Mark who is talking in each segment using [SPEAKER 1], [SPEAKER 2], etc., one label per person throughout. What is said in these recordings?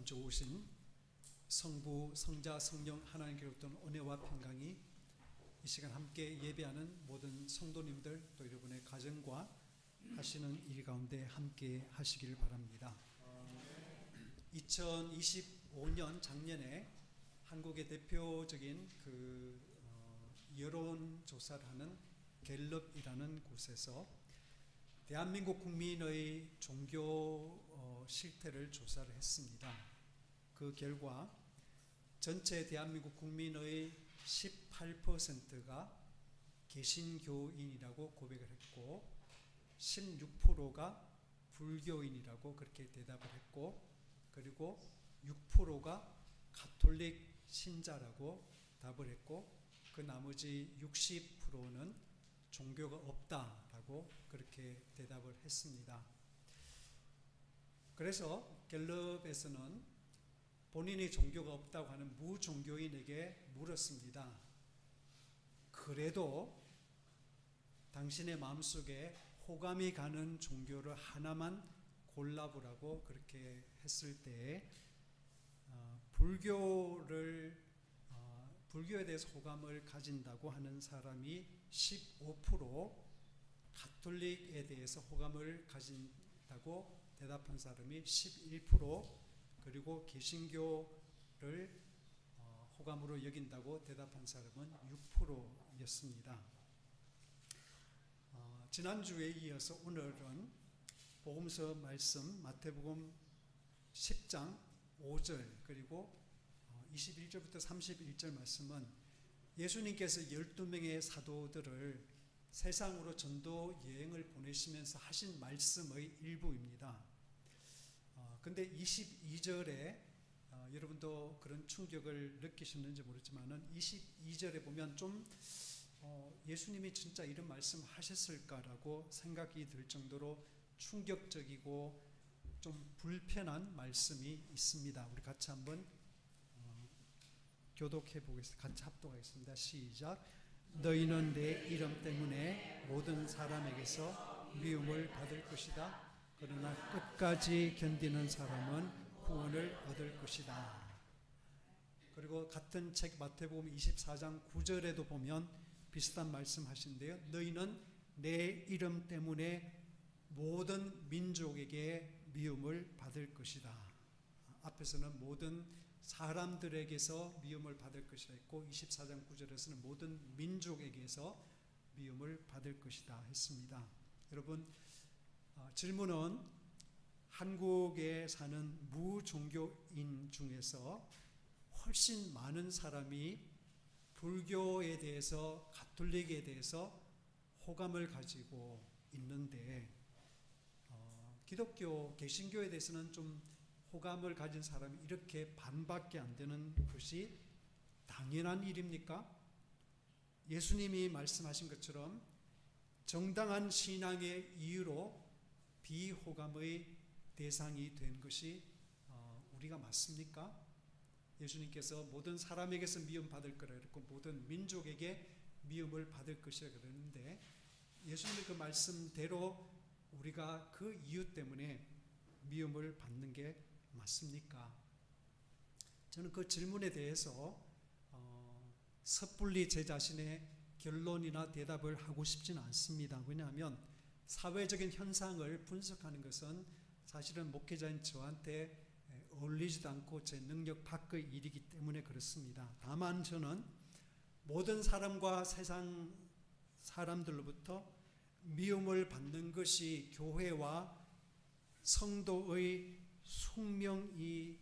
[SPEAKER 1] 참 좋으신 성부, 성자, 성령 하나님께로부터 은혜와 평강이 이 시간 함께 예배하는 모든 성도님들 또 여러분의 가정과 하시는 일 가운데 함께 하시기를 바랍니다. 2025년 작년에 한국의 대표적인 여론조사를 하는 갤럽이라는 곳에서 대한민국 국민의 종교 실태를 조사를 했습니다. 그 결과 전체 대한민국 국민의 18%가 개신교인이라고 고백을 했고 16%가 불교인이라고 그렇게 대답을 했고 그리고 6%가 가톨릭 신자라고 답을 했고 그 나머지 60%는 종교가 없다라고 그렇게 대답을 했습니다. 그래서 갤럽에서는 본인이 종교가 없다고 하는 무종교인에게 물었습니다. 그래도 당신의 마음속에 호감이 가는 종교를 하나만 골라보라고 그렇게 했을 때 불교에 대해서 호감을 가진다고 하는 사람이 15%, 가톨릭에 대해서 호감을 가진다고 대답한 사람이 11%, 그리고 개신교를 호감으로 여긴다고 대답한 사람은 6%였습니다. 지난주에 이어서 오늘은 복음서 말씀 마태복음 10장 5절 그리고 21절부터 31절 말씀은 예수님께서 12명의 사도들을 세상으로 전도 여행을 보내시면서 하신 말씀의 일부입니다. 근데 22절에 여러분도 그런 충격을 느끼셨는지 모르지만 22절에 보면 좀 예수님이 진짜 이런 말씀 하셨을까라고 생각이 들 정도로 충격적이고 좀 불편한 말씀이 있습니다. 우리 같이 한번 교독해 보겠습니다. 같이 합독하겠습니다. 시작. 너희는 내 이름 때문에 모든 사람에게서 미움을 받을 것이다. 그러나 끝까지 견디는 사람은 구원을 얻을 것이다. 그리고 같은 책 마태복음 24장 9절에도 보면 비슷한 말씀 하신데요. 너희는 내 이름 때문에 모든 민족에게 미움을 받을 것이다. 앞에서는 모든 사람들에게서 미움을 받을 것이라 했고 24장 9절에서는 모든 민족에게서 미움을 받을 것이다 했습니다. 여러분, 질문은 한국에 사는 무종교인 중에서 훨씬 많은 사람이 불교에 대해서 가톨릭에 대해서 호감을 가지고 있는데 기독교 개신교에 대해서는 좀 호감을 가진 사람이 이렇게 반밖에 안 되는 것이 당연한 일입니까? 예수님이 말씀하신 것처럼 정당한 신앙의 이유로 비호감의 대상이 된 것이 우리가 맞습니까? 예수님께서 모든 사람에게서 미움 받을 거라 그랬고 모든 민족에게 미움을 받을 것이라 그랬는데 예수님의 그 말씀대로 우리가 그 이유 때문에 미움을 받는 게 맞습니까? 저는 그 질문에 대해서 섣불리 제 자신의 결론이나 대답을 하고 싶지는 않습니다. 왜냐하면 사회적인 현상을 분석하는 것은 사실은 목회자인 저한테 어울리지도 않고 제 능력 밖의 일이기 때문에 그렇습니다. 다만 저는 모든 사람과 세상 사람들로부터 미움을 받는 것이 교회와 성도의 숙명이라고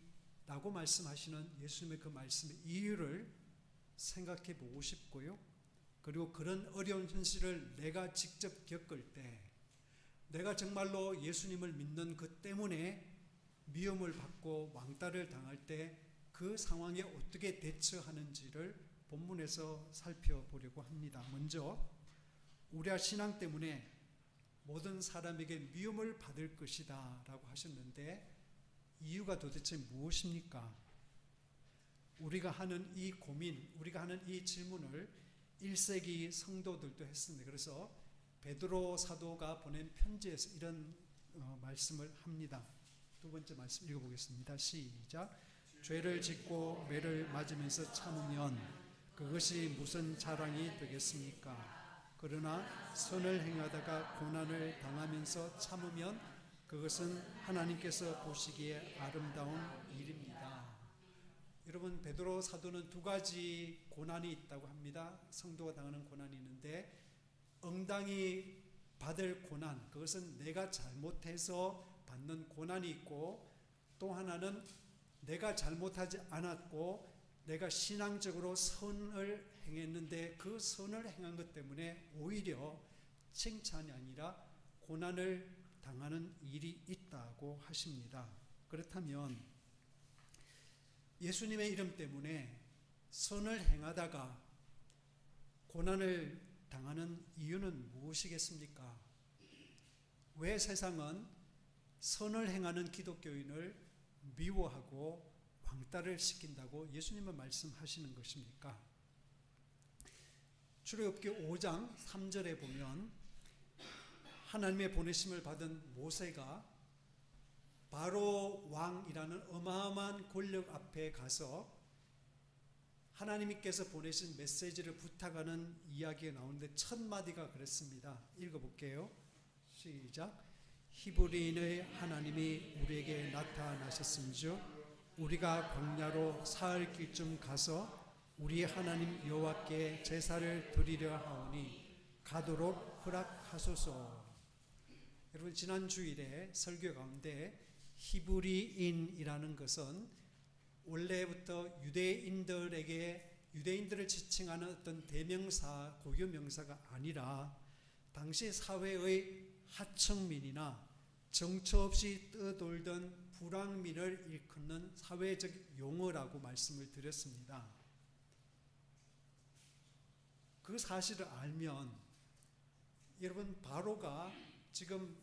[SPEAKER 1] 말씀하시는 예수님의 그 말씀의 이유를 생각해 보고 싶고요. 그리고 그런 어려운 현실을 내가 직접 겪을 때 내가 정말로 예수님을 믿는 그 때문에 미움을 받고 왕따를 당할 때 그 상황에 어떻게 대처하는지를 본문에서 살펴보려고 합니다. 먼저 우리가 신앙 때문에 모든 사람에게 미움을 받을 것이다 라고 하셨는데 이유가 도대체 무엇입니까? 우리가 하는 이 고민, 우리가 하는 이 질문을 1세기 성도들도 했습니다. 그래서 베드로 사도가 보낸 편지에서 이런 말씀을 합니다. 두 번째 말씀 읽어보겠습니다. 시작. 죄를 짓고 매를 맞으면서 참으면 그것이 무슨 자랑이 되겠습니까? 그러나 선을 행하다가 고난을 당하면서 참으면 그것은 하나님께서 보시기에 아름다운 일입니다. 여러분, 베드로 사도는 두 가지 고난이 있다고 합니다. 성도가 당하는 고난이 있는데, 응당이 받을 고난, 그것은 내가 잘못해서 받는 고난이 있고, 또 하나는 내가 잘못하지 않았고 내가 신앙적으로 선을 행했는데 그 선을 행한 것 때문에 오히려 칭찬이 아니라 고난을 당하는 일이 있다고 하십니다. 그렇다면 예수님의 이름 때문에 선을 행하다가 고난을 당하는 이유는 무엇이겠습니까? 왜 세상은 선을 행하는 기독교인을 미워하고 왕따를 시킨다고 예수님은 말씀하시는 것입니까? 출애굽기 5장 3절에 보면 하나님의 보내심을 받은 모세가 바로 왕이라는 어마어마한 권력 앞에 가서 하나님께서 보내신 메시지를 부탁하는 이야기가 나오는데 첫 마디가 그랬습니다. 읽어볼게요. 시작. 히브리인의 하나님이 우리에게 나타나셨음즉 우리가 광야로 사흘 길쯤 가서 우리 하나님 여호와께 제사를 드리려 하오니 가도록 허락하소서. 여러분, 지난 주일에 설교 가운데 히브리인이라는 것은 원래부터 유대인들을 지칭하는 어떤 대명사, 고유명사가 아니라 당시 사회의 하층민이나 정처 없이 떠돌던 불황민을 일컫는 사회적 용어라고 말씀을 드렸습니다. 그 사실을 알면 여러분, 바로가 지금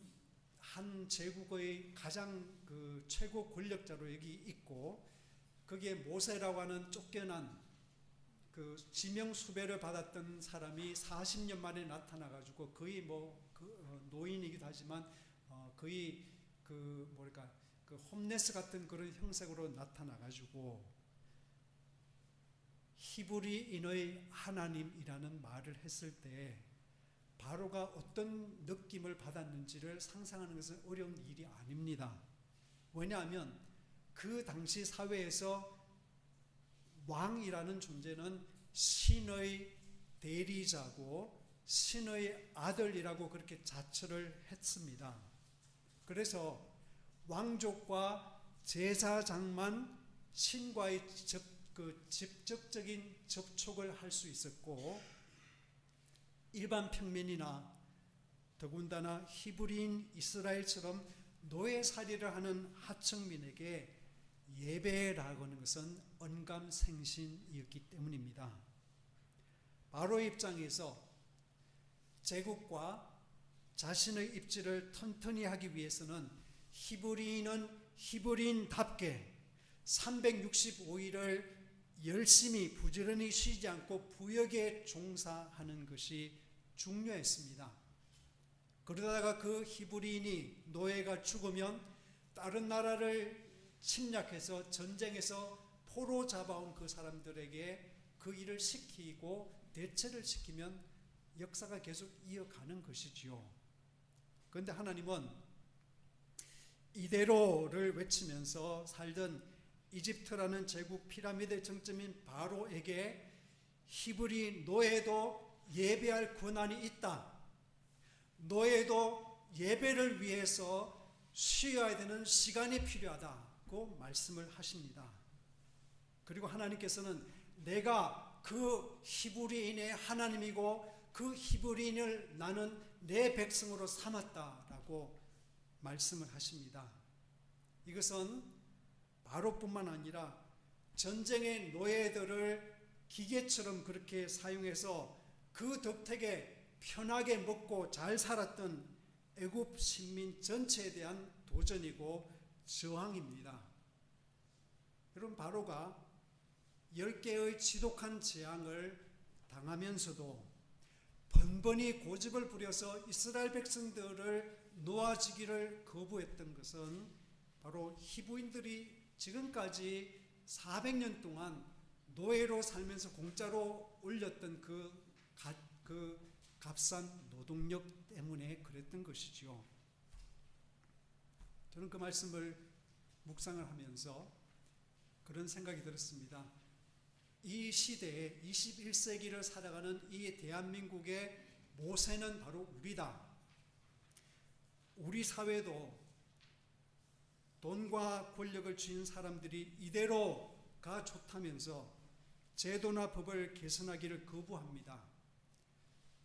[SPEAKER 1] 한 제국의 가장 최고 권력자로 여기 있고 거기에 모세라고 하는 쫓겨난 지명 수배를 받았던 사람이 40년 만에 나타나가지고 거의 노인이기도 하지만 거의 홈레스 같은 그런 형색으로 나타나가지고 히브리인의 하나님이라는 말을 했을 때 바로가 어떤 느낌을 받았는지를 상상하는 것은 어려운 일이 아닙니다. 왜냐하면 그 당시 사회에서 왕이라는 존재는 신의 대리자고 신의 아들이라고 그렇게 자처를 했습니다. 그래서 왕족과 제사장만 신과의 직접적인 접촉을 할 수 있었고 일반 평민이나 더군다나 히브리인 이스라엘처럼 노예살이를 하는 하층민에게 예배라고 하는 것은 언감생신이었기 때문입니다. 바로의 입장에서 제국과 자신의 입지를 튼튼히 하기 위해서는 히브리인은 히브리인답게 365일을 열심히 부지런히 쉬지 않고 부역에 종사하는 것이 중요했습니다. 그러다가 그 히브리인이 노예가 죽으면 다른 나라를 침략해서 전쟁에서 포로 잡아온 그 사람들에게 그 일을 시키고 대체를 시키면 역사가 계속 이어가는 것이지요. 그런데 하나님은 이대로를 외치면서 살던 이집트라는 제국 피라미드의 정점인 바로에게 히브리 노예도 예배할 권한이 있다. 노예도 예배를 위해서 쉬어야 되는 시간이 필요하다고 말씀을 하십니다. 그리고 하나님께서는 내가 그 히브리인의 하나님이고 그 히브리인을 나는 내 백성으로 삼았다라고 말씀을 하십니다. 이것은 바로뿐만 아니라 전쟁의 노예들을 기계처럼 그렇게 사용해서 그 덕택에 편하게 먹고 잘 살았던 애굽 신민 전체에 대한 도전이고 저항입니다. 여러분, 바로가 10개의 지독한 재앙을 당하면서도 번번이 고집을 부려서 이스라엘 백성들을 놓아주기를 거부했던 것은 바로 히브리인들이 지금까지 400년 동안 노예로 살면서 공짜로 올렸던 그 값싼 노동력 때문에 그랬던 것이죠. 저는 그 말씀을 묵상을 하면서 그런 생각이 들었습니다. 이 시대에 21세기를 살아가는 이 대한민국의 모세는 바로 우리다. 우리 사회도 돈과 권력을 쥐는 사람들이 이대로가 좋다면서 제도나 법을 개선하기를 거부합니다.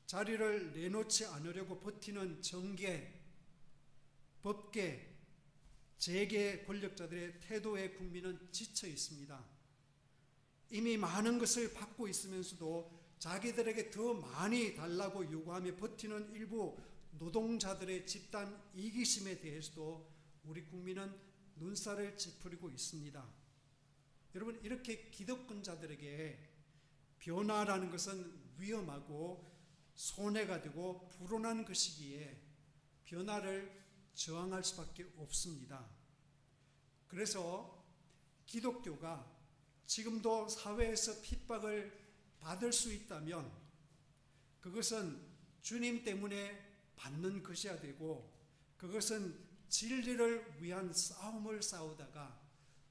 [SPEAKER 1] 자리를 내놓지 않으려고 버티는 정계, 법계, 재계 권력자들의 태도에 국민은 지쳐 있습니다. 이미 많은 것을 받고 있으면서도 자기들에게 더 많이 달라고 요구하며 버티는 일부 노동자들의 집단 이기심에 대해서도 우리 국민은 눈살을 찌푸리고 있습니다. 여러분, 이렇게 기득권자들에게 변화라는 것은 위험하고 손해가 되고 불온한 것이기에 변화를 저항할 수밖에 없습니다. 그래서 기독교가 지금도 사회에서 핍박을 받을 수 있다면 그것은 주님 때문에 받는 것이어야 되고, 그것은 진리를 위한 싸움을 싸우다가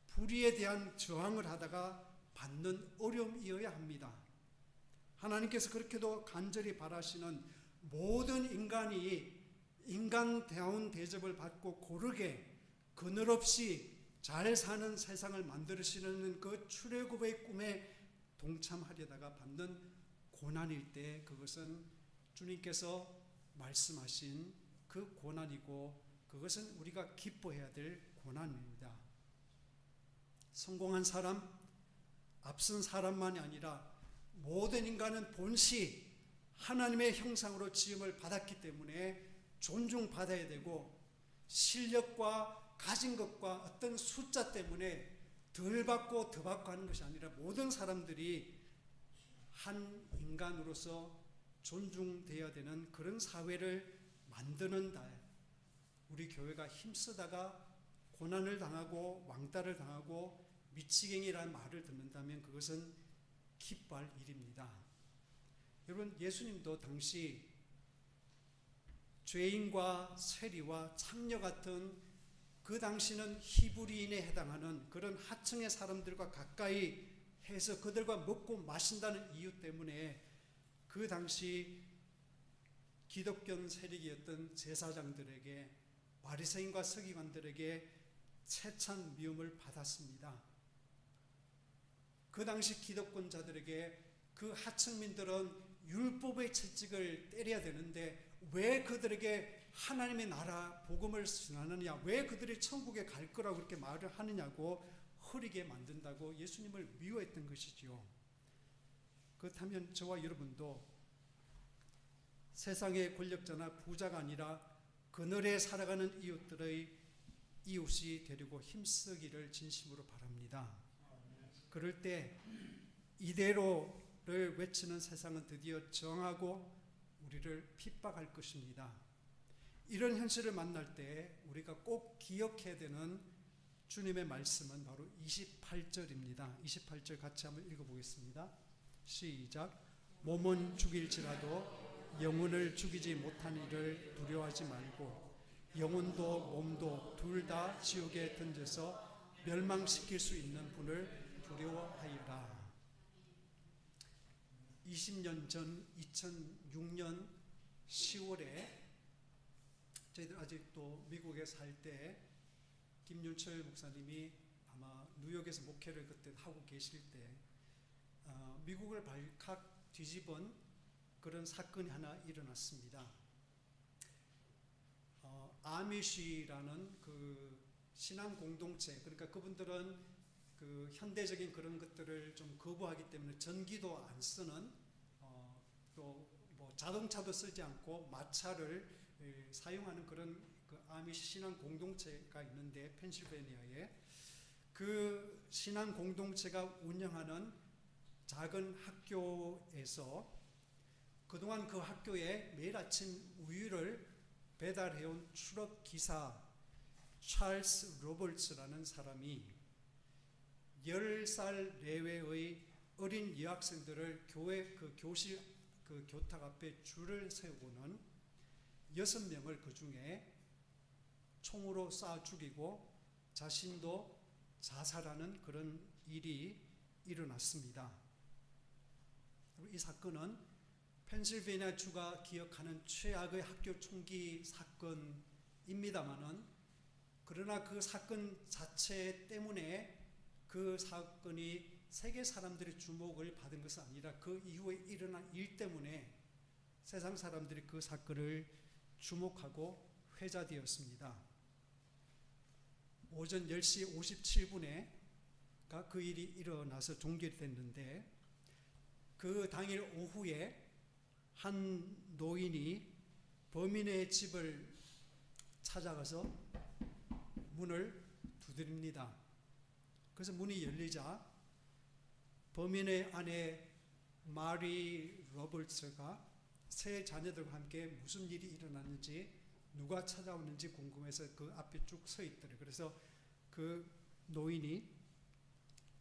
[SPEAKER 1] 불의에 대한 저항을 하다가 받는 어려움이어야 합니다. 하나님께서 그렇게도 간절히 바라시는 모든 인간이 인간다운 대접을 받고 고르게 그늘없이 잘 사는 세상을 만드시는 그 출애굽의 꿈에 동참하려다가 받는 고난일 때 그것은 주님께서 말씀하신 그 고난이고, 그것은 우리가 기뻐해야 될 고난입니다. 성공한 사람, 앞선 사람만이 아니라 모든 인간은 본시 하나님의 형상으로 지음을 받았기 때문에 존중받아야 되고, 실력과 가진 것과 어떤 숫자 때문에 덜 받고 더 받고 하는 것이 아니라 모든 사람들이 한 인간으로서 존중되어야 되는 그런 사회를 만드는 데 우리 교회가 힘쓰다가 고난을 당하고 왕따를 당하고 미치갱이라는 말을 듣는다면 그것은 기뻐할 일입니다. 여러분, 예수님도 당시 죄인과 세리와 창녀 같은 그 당시는 히브리인에 해당하는 그런 하층의 사람들과 가까이 해서 그들과 먹고 마신다는 이유 때문에 그 당시 기독교 세력이었던 제사장들에게, 바리새인과 서기관들에게 채찬 미움을 받았습니다. 그 당시 기득권자들에게 그 하층민들은 율법의 채찍을 때려야 되는데 왜 그들에게 하나님의 나라 복음을 전하느냐, 왜 그들이 천국에 갈 거라고 그렇게 말을 하느냐고 흐리게 만든다고 예수님을 미워했던 것이지요. 그렇다면 저와 여러분도 세상의 권력자나 부자가 아니라 그늘에 살아가는 이웃이 되려고 힘쓰기를 진심으로 바랍니다. 그럴 때 이대로를 외치는 세상은 드디어 정하고 우리를 핍박할 것입니다. 이런 현실을 만날 때 우리가 꼭 기억해야 되는 주님의 말씀은 바로 28절입니다. 28절 같이 한번 읽어보겠습니다. 시작. 몸은 죽일지라도 영혼을 죽이지 못한 이를 두려워하지 말고 영혼도 몸도 둘 다 지옥에 던져서 멸망시킬 수 있는 분을 두려워하리라. 20년 전 2006년 10월에 저희들 아직도 미국에 살 때 김윤철 목사님이 아마 뉴욕에서 목회를 그때 하고 계실 때 미국을 발칵 뒤집은 그런 사건이 하나 일어났습니다. 아미시라는 그 신앙 공동체, 그러니까 그분들은 그 현대적인 그런 것들을 좀 거부하기 때문에 전기도 안 쓰는 또 뭐 자동차도 쓰지 않고 마차를 사용하는 그런 그 아미시 신앙 공동체가 있는데 펜실베니아에 그 신앙 공동체가 운영하는 작은 학교에서 그동안 그 학교에 매일 아침 우유를 배달해온 트럭 기사 찰스 로버츠라는 사람이 10살 내외의 어린 여학생들을 교회 그 교실 그 교탁 앞에 줄을 세우고는 6명을 그 중에 총으로 쏴 죽이고 자신도 자살하는 그런 일이 일어났습니다. 이 사건은 펜실베이니아 주가 기억하는 최악의 학교 총기 사건입니다만은, 그러나 그 사건 자체 때문에 그 사건이 세계 사람들의 주목을 받은 것은 아니라 그 이후에 일어난 일 때문에 세상 사람들이 그 사건을 주목하고 회자되었습니다. 오전 10시 57분에 그 일이 일어나서 종결됐는데, 그 당일 오후에 한 노인이 범인의 집을 찾아가서 문을 두드립니다. 그래서 문이 열리자 범인의 아내 마리 로버츠가 세 자녀들과 함께 무슨 일이 일어났는지, 누가 찾아오는지 궁금해서 그 앞에 쭉 서 있더래요. 그래서 그 노인이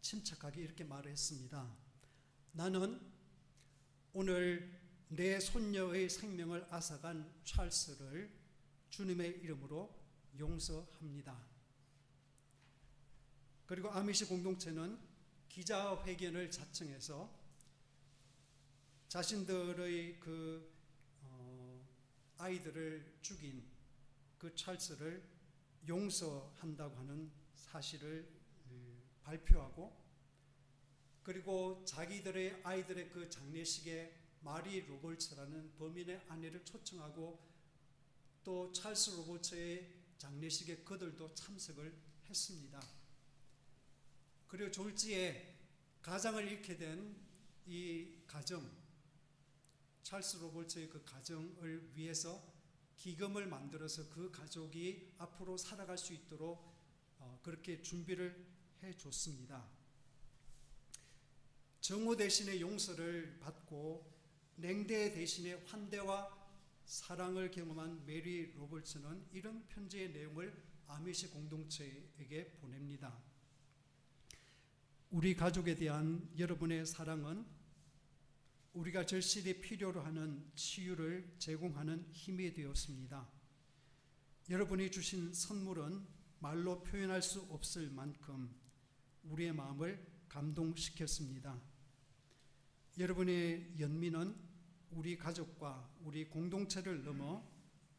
[SPEAKER 1] 침착하게 이렇게 말을 했습니다. 나는 오늘 내 손녀의 생명을 앗아간 찰스를 주님의 이름으로 용서합니다. 그리고 아미시 공동체는 기자회견을 자청해서 자신들의 아이들을 죽인 그 찰스를 용서한다고 하는 사실을 발표하고, 그리고 자기들의 아이들의 그 장례식에 마리 로버츠라는 범인의 아내를 초청하고 또 찰스 로버츠의 장례식에 그들도 참석을 했습니다. 그리고 졸지에 가장을 잃게 된 이 가정, 찰스 로버츠의 그 가정을 위해서 기금을 만들어서 그 가족이 앞으로 살아갈 수 있도록 그렇게 준비를 해줬습니다. 정오 대신에 용서를 받고 냉대 대신에 환대와 사랑을 경험한 메리 로버츠는 이런 편지의 내용을 아미시 공동체에게 보냅니다. 우리 가족에 대한 여러분의 사랑은 우리가 절실히 필요로 하는 치유를 제공하는 힘이 되었습니다. 여러분이 주신 선물은 말로 표현할 수 없을 만큼 우리의 마음을 감동시켰습니다. 여러분의 연민은 우리 가족과 우리 공동체를 넘어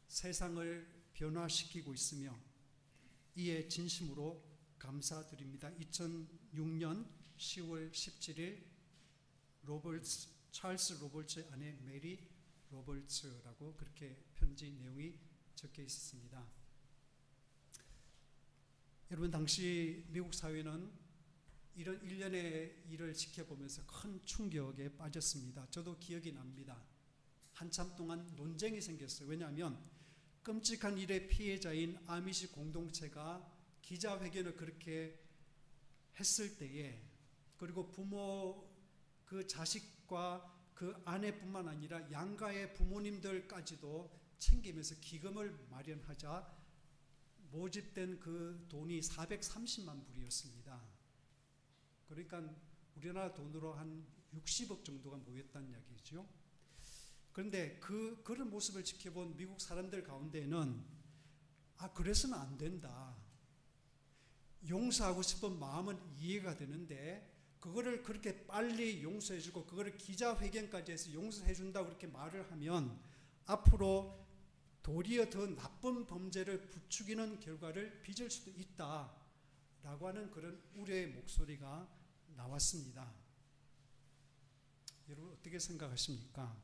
[SPEAKER 1] 세상을 변화시키고 있으며 이에 진심으로 감사드립니다. 2006년 10월 17일 찰스 로버츠의 아내 메리 로버츠라고 그렇게 편지 내용이 적혀 있었습니다. 여러분, 당시 미국 사회는 이런 일련의 일을 지켜보면서 큰 충격에 빠졌습니다. 저도 기억이 납니다. 한참 동안 논쟁이 생겼어요. 왜냐하면 끔찍한 일의 피해자인 아미시 공동체가 기자회견을 그렇게 했을 때에, 그리고 부모 그 자식과 그 아내뿐만 아니라 양가의 부모님들까지도 챙기면서 기금을 마련하자 모집된 그 돈이 430만 불이었습니다. 그러니까 우리나라 돈으로 한 60억 정도가 모였다는 이야기죠. 그런데 그런 모습을 지켜본 미국 사람들 가운데는 그래서는 안 된다. 용서하고 싶은 마음은 이해가 되는데 그거를 그렇게 빨리 용서해주고 그거를 기자회견까지 해서 용서해준다고 그렇게 말을 하면 앞으로 도리어 더 나쁜 범죄를 부추기는 결과를 빚을 수도 있다라고 하는 그런 우려의 목소리가 나왔습니다. 여러분, 어떻게 생각하십니까?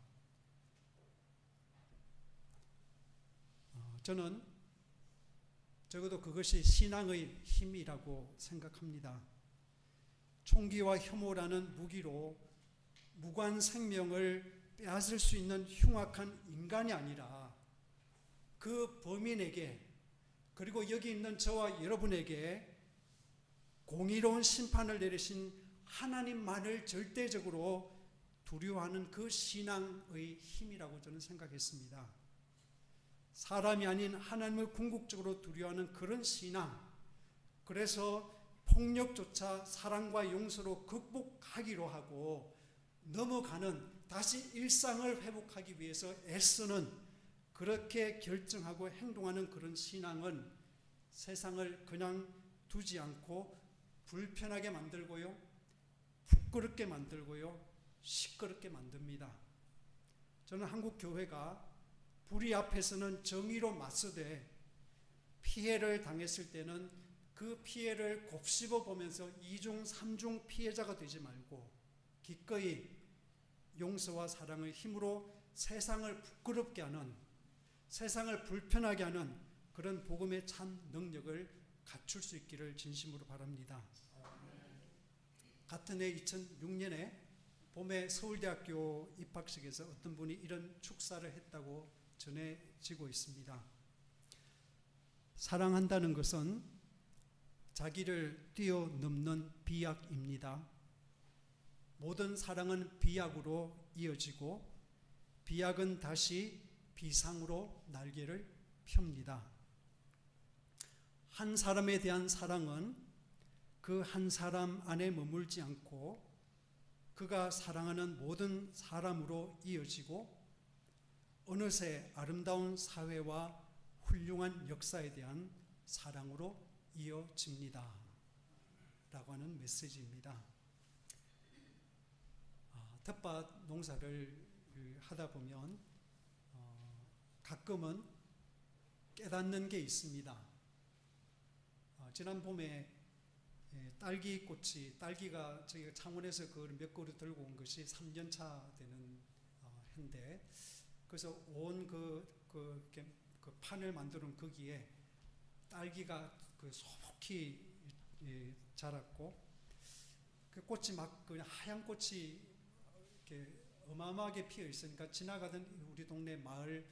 [SPEAKER 1] 저는 적어도 그것이 신앙의 힘이라고 생각합니다. 총기와 혐오라는 무기로 무관 생명을 빼앗을 수 있는 흉악한 인간이 아니라 그 범인에게, 그리고 여기 있는 저와 여러분에게 공의로운 심판을 내리신 하나님만을 절대적으로 두려워하는 그 신앙의 힘이라고 저는 생각했습니다. 사람이 아닌 하나님을 궁극적으로 두려워하는 그런 신앙, 그래서 폭력조차 사랑과 용서로 극복하기로 하고 넘어가는, 다시 일상을 회복하기 위해서 애쓰는, 그렇게 결정하고 행동하는 그런 신앙은 세상을 그냥 두지 않고 불편하게 만들고요, 부끄럽게 만들고요, 시끄럽게 만듭니다. 저는 한국 교회가 불의 앞에서는 정의로 맞서되 피해를 당했을 때는 그 피해를 곱씹어 보면서 2중, 3중 피해자가 되지 말고 기꺼이 용서와 사랑의 힘으로 세상을 부끄럽게 하는, 세상을 불편하게 하는 그런 복음의 참 능력을 갖출 수 있기를 진심으로 바랍니다. 같은 해 2006년에 봄에 서울대학교 입학식에서 어떤 분이 이런 축사를 했다고 전해지고 있습니다. 사랑한다는 것은 자기를 뛰어넘는 비약입니다. 모든 사랑은 비약으로 이어지고 비약은 다시 비상으로 날개를 펴니다. 한 사람에 대한 사랑은 그 한 사람 안에 머물지 않고 그가 사랑하는 모든 사람으로 이어지고 어느새 아름다운 사회와 훌륭한 역사에 대한 사랑으로 이어집니다. 라고 하는 메시지입니다. 텃밭 농사를 하다 보면 가끔은 깨닫는 게 있습니다. 지난 봄에 딸기가 저희가 창원에서 그걸 몇 그루 들고 온 것이 3년차 되는 해인데, 그래서 온 그 판을 만들어 놓은 거기에 딸기가 소복히 자랐고, 그 꽃이 막 그냥 하얀 꽃이 이렇게 어마어마하게 피어 있으니까 지나가던 우리 동네 마을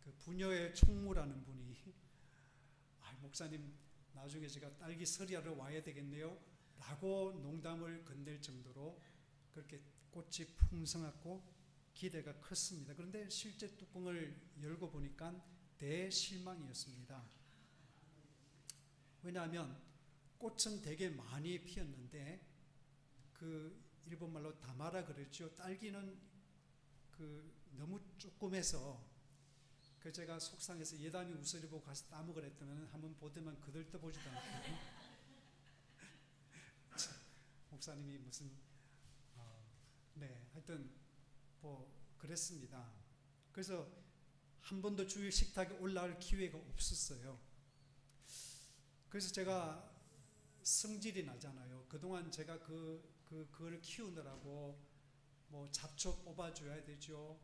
[SPEAKER 1] 그 부녀의 총무라는 분이 목사님 나중에 제가 딸기 서리하러 와야 되겠네요 라고 농담을 건넬 정도로 그렇게 꽃이 풍성하고 기대가 컸습니다. 그런데 실제 뚜껑을 열고 보니까 대실망이었습니다. 왜냐하면 꽃은 되게 많이 피었는데 그 일본말로 다마라 그랬죠. 딸기는 너무 조그매서 그 제가 속상해서 예담이 우서리 보고 가서 따먹으라 했더니 한번 보더만 그들떠보지도 않고 목사님이 무슨 하여튼 그랬습니다. 그래서 한 번도 주일 식탁에 올라갈 기회가 없었어요. 그래서 제가 성질이 나잖아요. 그동안 제가 그걸 키우느라고 잡초 뽑아줘야 되죠.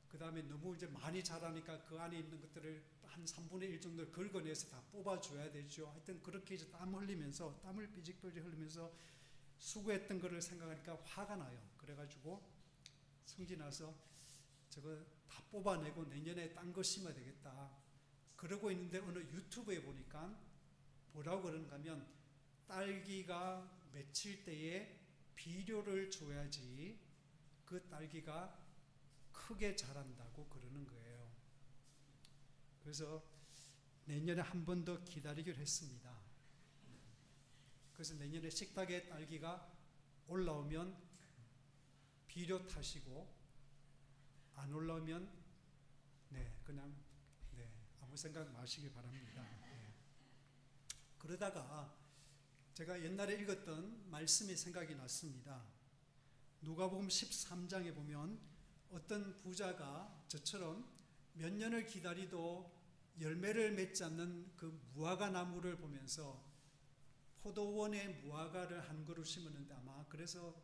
[SPEAKER 1] 그 다음에 너무 이제 많이 자라니까 그 안에 있는 것들을 한 3분의 1 정도를 긁어내서 다 뽑아줘야 되죠. 하여튼 그렇게 이제 땀을 삐직삐직 흘리면서 수고했던 거를 생각하니까 화가 나요. 그래가지고 성질나서 저거 다 뽑아내고 내년에 딴 거 심어야 되겠다. 그러고 있는데 어느 유튜브에 보니까 뭐라고 그러는가 하면 딸기가 맺힐 때에 비료를 줘야지 그 딸기가 크게 자란다고 그러는 거예요. 그래서 내년에 한 번 더 기다리기로 했습니다. 그래서 내년에 식탁에 딸기가 올라오면 비료 타시고 안 올라오면 그냥 아무 생각 마시기 바랍니다. 그러다가 제가 옛날에 읽었던 말씀이 생각이 났습니다. 누가복음 13장에 보면 어떤 부자가 저처럼 몇 년을 기다리도 열매를 맺지 않는 그 무화과 나무를 보면서 포도원에 무화과를 한 그루 심었는데 아마 그래서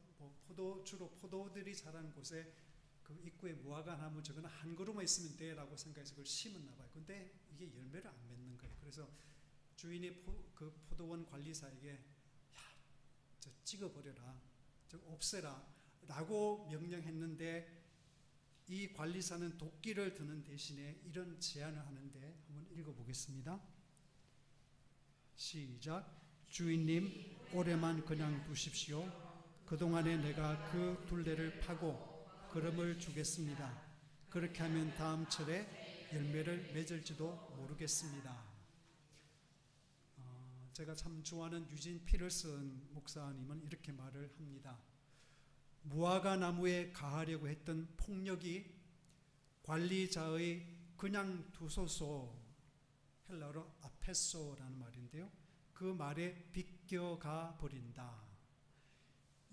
[SPEAKER 1] 주로 포도들이 자라는 곳에 그 입구에 무화과 나무 저거는 한 그루만 있으면 돼라고 생각해서 그걸 심었나 봐요. 근데 이게 열매를 안 맺는 거예요. 그래서 주인이 그 포도원 관리사에게 저 찍어버려라, 저 없애라 라고 명령했는데 이 관리사는 도끼를 드는 대신에 이런 제안을 하는데 한번 읽어보겠습니다. 시작. 주인님, 올해만 그냥 두십시오. 그동안에 내가 그 둘레를 파고 그름을 주겠습니다. 그렇게 하면 다음 철에 열매를 맺을지도 모르겠습니다. 제가 참 좋아하는 유진 피터슨 목사님은 이렇게 말을 합니다. 무화과 나무에 가하려고 했던 폭력이 관리자의 그냥 두소서, 헬라어로 아페소라는 말인데요, 그 말에 비껴가 버린다.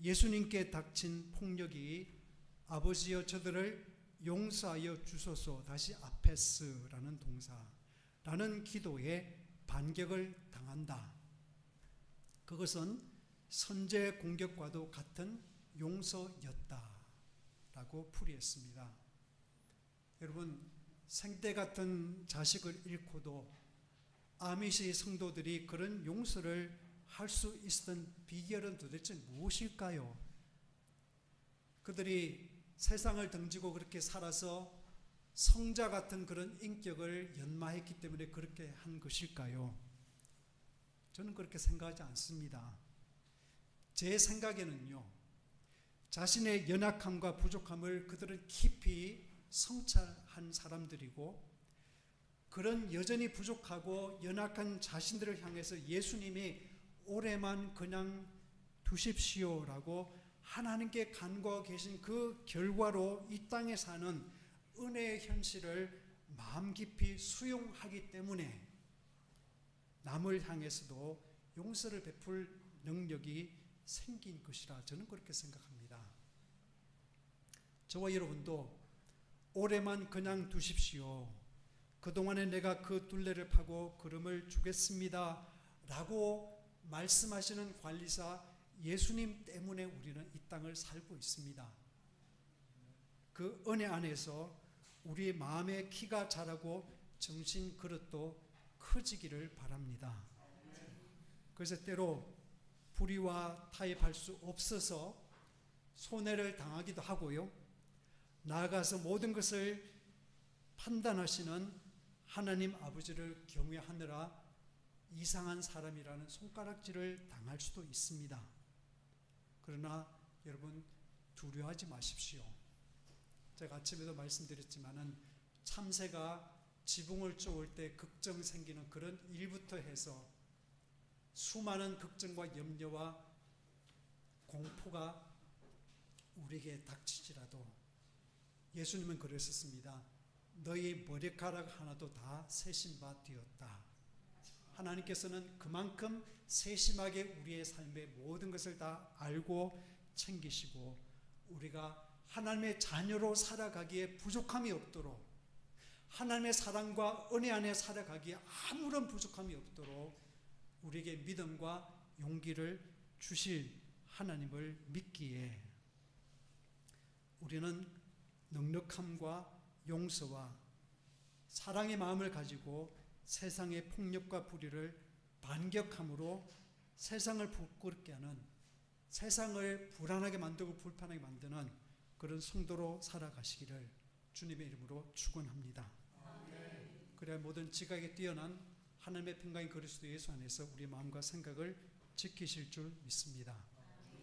[SPEAKER 1] 예수님께 닥친 폭력이 아버지여 저들을 용서하여 주소서, 다시 아페스라는 동사라는 기도에 반격을 당한다. 그것은 선제 공격과도 같은 용서였다라고 풀이했습니다. 여러분, 생때 같은 자식을 잃고도 아미시 성도들이 그런 용서를 할 수 있었던 비결은 도대체 무엇일까요? 그들이 세상을 등지고 그렇게 살아서 성자 같은 그런 인격을 연마했기 때문에 그렇게 한 것일까요? 저는 그렇게 생각하지 않습니다. 제 생각에는요, 자신의 연약함과 부족함을 그들은 깊이 성찰한 사람들이고, 그런 여전히 부족하고 연약한 자신들을 향해서 예수님이 올해만 그냥 두십시오라고 하나님께 간구하고 계신 그 결과로 이 땅에 사는 은혜의 현실을 마음 깊이 수용하기 때문에 남을 향해서도 용서를 베풀 능력이 생긴 것이라 저는 그렇게 생각합니다. 저와 여러분도 올해만 그냥 두십시오. 그동안에 내가 그 둘레를 파고 걸음을 주겠습니다 라고 말씀하시는 관리사 예수님 때문에 우리는 이 땅을 살고 있습니다. 그 은혜 안에서 우리 마음의 키가 자라고 정신 그릇도 커지기를 바랍니다. 그래서 때로 불의와 타협할 수 없어서 손해를 당하기도 하고요, 나아가서 모든 것을 판단하시는 하나님 아버지를 경외하느라 이상한 사람이라는 손가락질을 당할 수도 있습니다. 그러나 여러분, 두려워하지 마십시오. 제가 아침에도 말씀드렸지만은 참새가 지붕을 쪼을 때 걱정 생기는 그런 일부터 해서 수많은 걱정과 염려와 공포가 우리에게 닥치지라도 예수님은 그러셨습니다. 너희 머리카락 하나도 다 세신 바 되었다. 하나님께서는 그만큼 세심하게 우리의 삶의 모든 것을 다 알고 챙기시고, 우리가 하나님의 자녀로 살아가기에 부족함이 없도록, 하나님의 사랑과 은혜 안에 살아가기에 아무런 부족함이 없도록 우리에게 믿음과 용기를 주실 하나님을 믿기에 우리는 넉넉함과 용서와 사랑의 마음을 가지고 세상의 폭력과 불의를 반격함으로 세상을 부끄럽게 하는, 세상을 불안하게 만들고 불편하게 만드는 그런 성도로 살아가시기를 주님의 이름으로 축원합니다. 그래야 모든 지각에 뛰어난 하나님의 평강의 그리스도 예수 안에서 우리 마음과 생각을 지키실 줄 믿습니다.